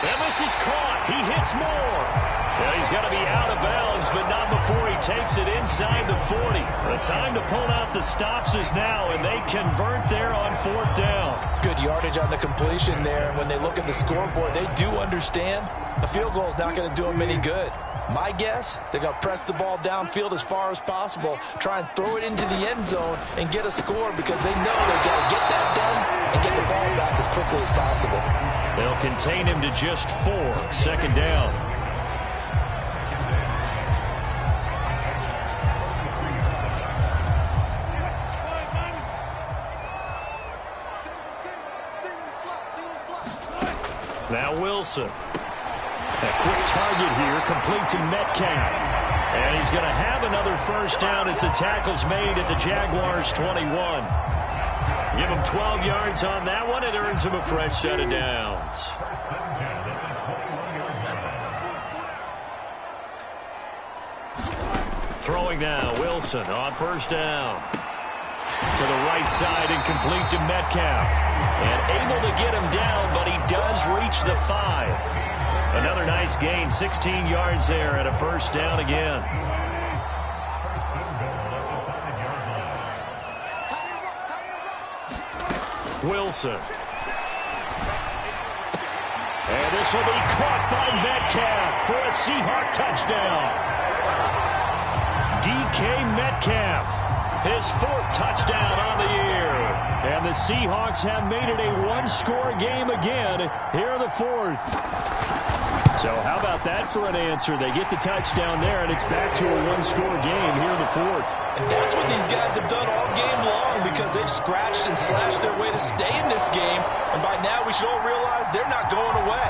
And this is caught. He hits more. Yeah, he's got to be out of bounds, but not before he takes it inside the 40. The time to pull out the stops is now, and they convert there on 4th down. Good yardage on the completion there. And when they look at the scoreboard, they do understand a field goal is not going to do them any good. My guess, they're going to press the ball downfield as far as possible, try and throw it into the end zone and get a score because they know they've got to get that done and get the ball back as quickly as possible. They'll contain him to just 4. 2nd down. Now Wilson. A quick target here, complete to Metcalf. And he's going to have another first down as the tackle's made at the Jaguars' 21. Give him 12 yards on that one. It earns him a fresh set of downs. Throwing now, Wilson on first down. To the right side and complete to Metcalf. And able to get him down, but he does reach the 5. Another nice gain, 16 yards there and a first down again. Wilson. And this will be caught by Metcalf for a Seahawk touchdown. DK Metcalf, his 4th touchdown on the year. And the Seahawks have made it a 1-score game again here in the 4th. So how about that for an answer? They get the touchdown there, and it's back to a 1-score game here in the 4th. And that's what these guys have done all game long because they've scratched and slashed their way to stay in this game. And by now, we should all realize they're not going away.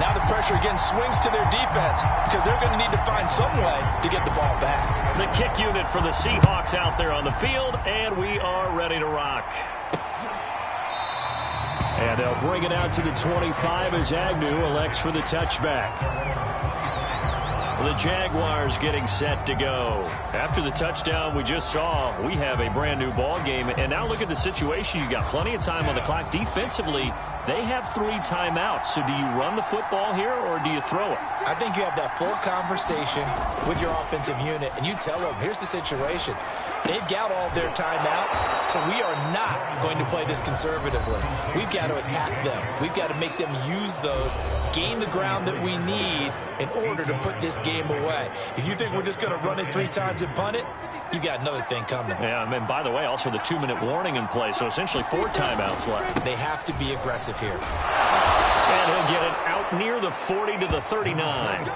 Now the pressure again swings to their defense because they're going to need to find some way to get the ball back. The kick unit for the Seahawks out there on the field, and we are ready to rock. And they'll bring it out to the 25 as Agnew elects for the touchback. The Jaguars getting set to go. After the touchdown we just saw, we have a brand new ball game. And now look at the situation. You got plenty of time on the clock defensively. They have 3 timeouts. So do you run the football here or do you throw it? I think you have that full conversation with your offensive unit, and you tell them, here's the situation. They've got all their timeouts, so we are not going to play this conservatively. We've got to attack them. We've got to make them use those, gain the ground that we need in order to put this game away. If you think we're just going to run it 3 times and punt it, you got another thing coming. Yeah, and by the way, also the 2-minute warning in play, so essentially 4 timeouts left. They have to be aggressive here. And he'll get it out near the 40 to the 39.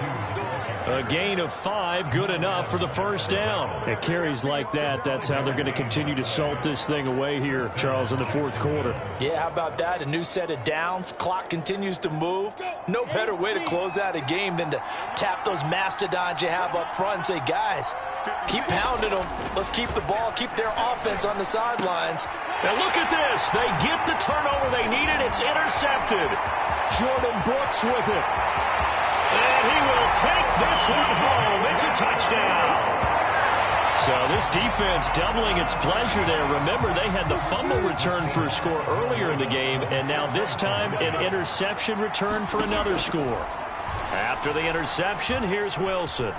A gain of 5, good enough for the first down. It carries like that. That's how they're going to continue to salt this thing away here, Charles, in the 4th quarter. Yeah, how about that? A new set of downs. Clock continues to move. No better way to close out a game than to tap those mastodons you have up front and say, guys, keep pounding them. Let's keep the ball, keep their offense on the sidelines. And look at this. They get the turnover they needed. It's intercepted. Jordan Brooks with it. And he will take this one home. It's a touchdown. So this defense doubling its pleasure there. Remember, they had the fumble return for a score earlier in the game, and now this time an interception return for another score. After the interception, here's Wilson.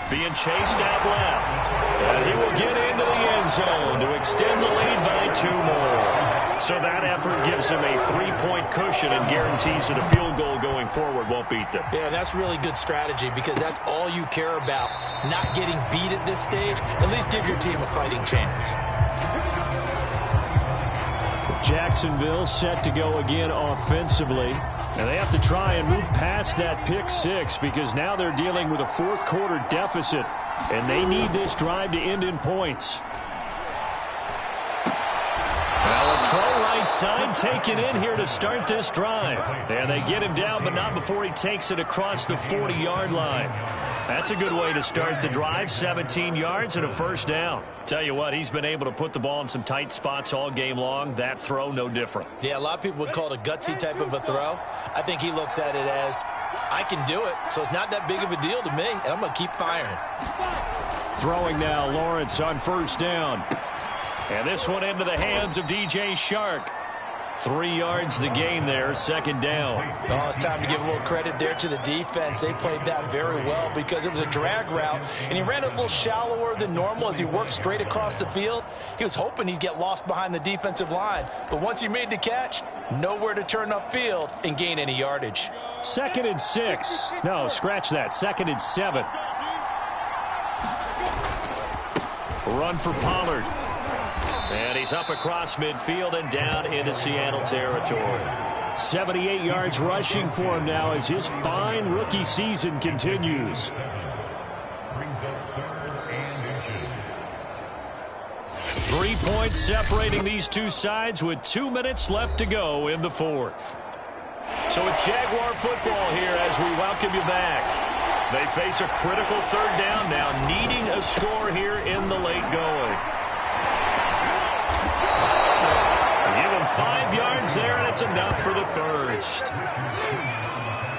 Being chased out left. And he will get into the end zone to extend the lead by 2 more. So that effort gives him a 3-point cushion and guarantees that a field goal going forward won't beat them. Yeah, that's really good strategy because that's all you care about. Not getting beat at this stage. At least give your team a fighting chance. Jacksonville set to go again offensively. And they have to try and move past that pick 6 because now they're dealing with a 4th quarter deficit. And they need this drive to end in points. Well, a throw right side taken in here to start this drive. And they get him down, but not before he takes it across the 40-yard line. That's a good way to start the drive. 17 yards and a first down. Tell you what, he's been able to put the ball in some tight spots all game long. That throw, no different. Yeah, a lot of people would call it a gutsy type of a throw. I think he looks at it as, I can do it, so it's not that big of a deal to me, and I'm going to keep firing. Throwing now, Lawrence on first down. And this one into the hands of DJ Shark. 3 yards the gain there, second down. Oh, it's time to give a little credit there to the defense. They played that very well because it was a drag route, and he ran it a little shallower than normal as he worked straight across the field. He was hoping he'd get lost behind the defensive line, but once he made the catch, nowhere to turn upfield and gain any yardage. 2nd and 6. No, scratch that. 2nd and 7. Run for Pollard. And he's up across midfield and down into Seattle territory. 78 yards rushing for him now as his fine rookie season continues. 3 points separating these two sides with 2 minutes left to go in the 4th. So it's Jaguar football here as we welcome you back. They face a critical 3rd down now, needing a score here in the late going. 5 yards there, and it's enough for the first.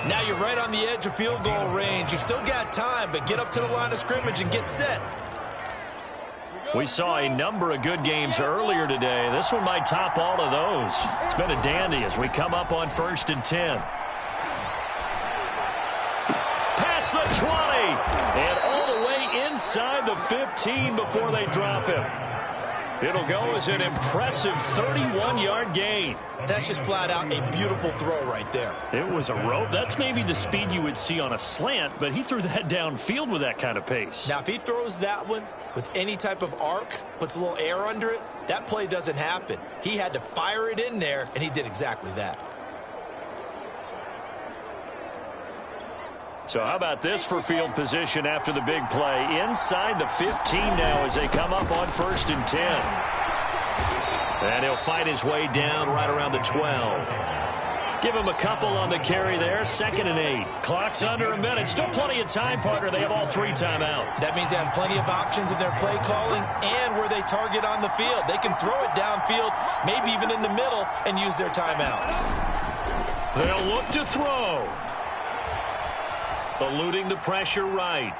Now you're right on the edge of field goal range. You've still got time, but get up to the line of scrimmage and get set. We saw a number of good games earlier today. This one might top all of those. It's been a dandy as we come up on 1st and 10. Past the 20, and all the way inside the 15 before they drop him. It'll go as an impressive 31-yard gain. That's just flat out a beautiful throw right there. It was a rope. That's maybe the speed you would see on a slant, but he threw that downfield with that kind of pace. Now, if he throws that one with any type of arc, puts a little air under it, that play doesn't happen. He had to fire it in there, and he did exactly that. So how about this for field position after the big play? Inside the 15 now as they come up on 1st and 10. And he'll fight his way down right around the 12. Give him a couple on the carry there. 2nd and 8. Clock's under a minute. Still plenty of time, partner. They have all 3 timeout. That means they have plenty of options in their play calling and where they target on the field. They can throw it downfield, maybe even in the middle, and use their timeouts. They'll look to throw. Eluding the pressure right.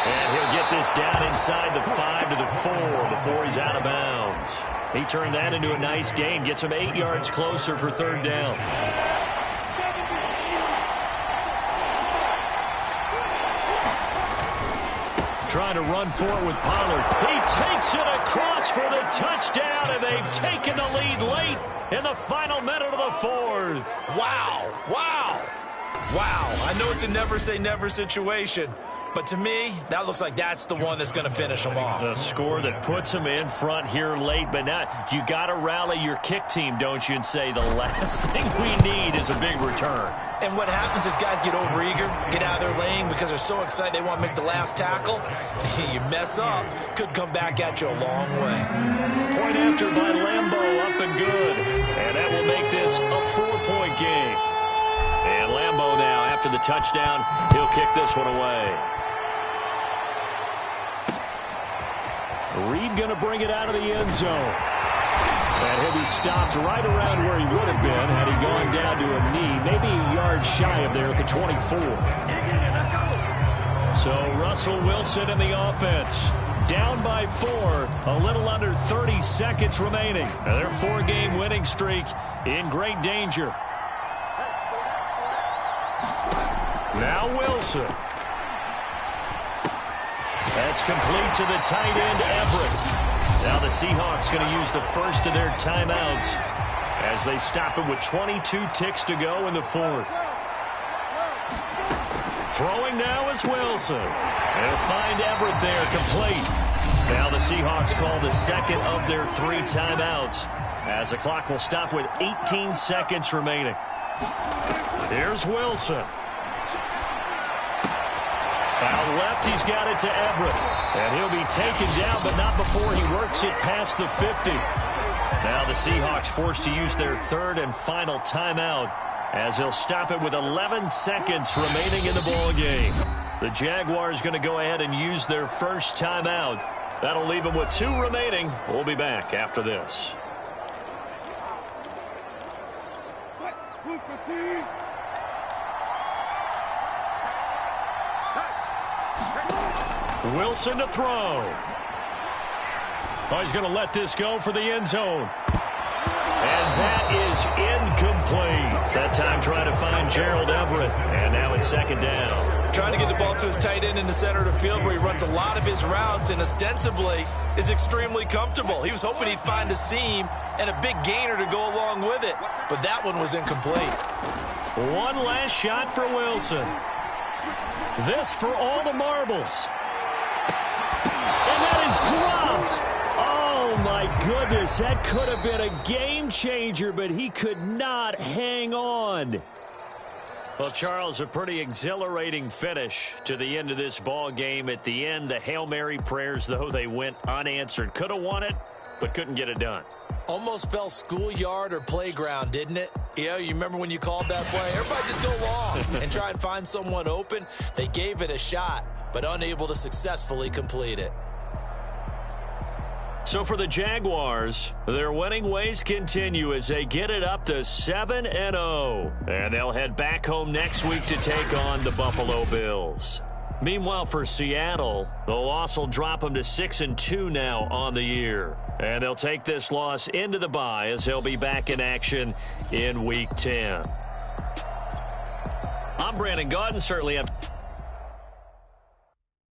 And he'll get this down inside the 5 to the 4 before he's out of bounds. He turned that into a nice gain. Gets him 8 yards closer for third down. Trying to run for it with Pollard. He takes it across for the touchdown, and they've taken the lead late in the final minute of the fourth. Wow. Wow. Wow. I know it's a never say never situation, but to me, that looks like that's the one that's going to finish them off. The score that puts them in front here late, but now you got to rally your kick team, don't you, and say the last thing we need is a big return. And what happens is guys get overeager, get out of their lane because they're so excited they want to make the last tackle. You mess up, could come back at you a long way. Point after by Lambeau, up and good. And that will make this a 4-point game. And Lambeau now, after the touchdown, he'll kick this one away. Reed going to bring it out of the end zone. And he'll be stopped right around where he would have been had he gone down to a knee, maybe a yard shy of there at the 24. So Russell Wilson in the offense. Down by 4, a little under 30 seconds remaining. And their 4-game winning streak in great danger. Now Wilson. That's complete to the tight end, Everett. Now the Seahawks going to use the first of their timeouts as they stop it with 22 ticks to go in the fourth. Throwing now is Wilson. They'll find Everett there, complete. Now the Seahawks call the second of their 3 timeouts as the clock will stop with 18 seconds remaining. Here's Wilson. Out left, he's got it to Everett. And he'll be taken down, but not before he works it past the 50. Now the Seahawks forced to use their 3rd and final timeout as he'll stop it with 11 seconds remaining in the ball game. The Jaguars going to go ahead and use their first timeout. That'll leave them with 2 remaining. We'll be back after this. Wilson to throw. Oh, he's going to let this go for the end zone. And that is incomplete. That time trying to find Gerald Everett. And now it's 2nd down. Trying to get the ball to his tight end in the center of the field where he runs a lot of his routes and ostensibly is extremely comfortable. He was hoping he'd find a seam and a big gainer to go along with it. But that one was incomplete. One last shot for Wilson. This for all the marbles. And that is dropped. Oh, my goodness. That could have been a game changer, but he could not hang on. Well, Charles, a pretty exhilarating finish to the end of this ball game. At the end, the Hail Mary prayers, though, they went unanswered. Could have won it, but couldn't get it done. Almost felt schoolyard or playground, didn't it? You remember when you called that play? Everybody just go long and try and find someone open. They gave it a shot, but unable to successfully complete it. So for the Jaguars, their winning ways continue as they get it up to 7-0. And they'll head back home next week to take on the Buffalo Bills. Meanwhile, for Seattle, the loss will drop them to 6-2 now on the year. And they'll take this loss into the bye as they'll be back in action in Week 10. I'm Brandon Gaudin, certainly have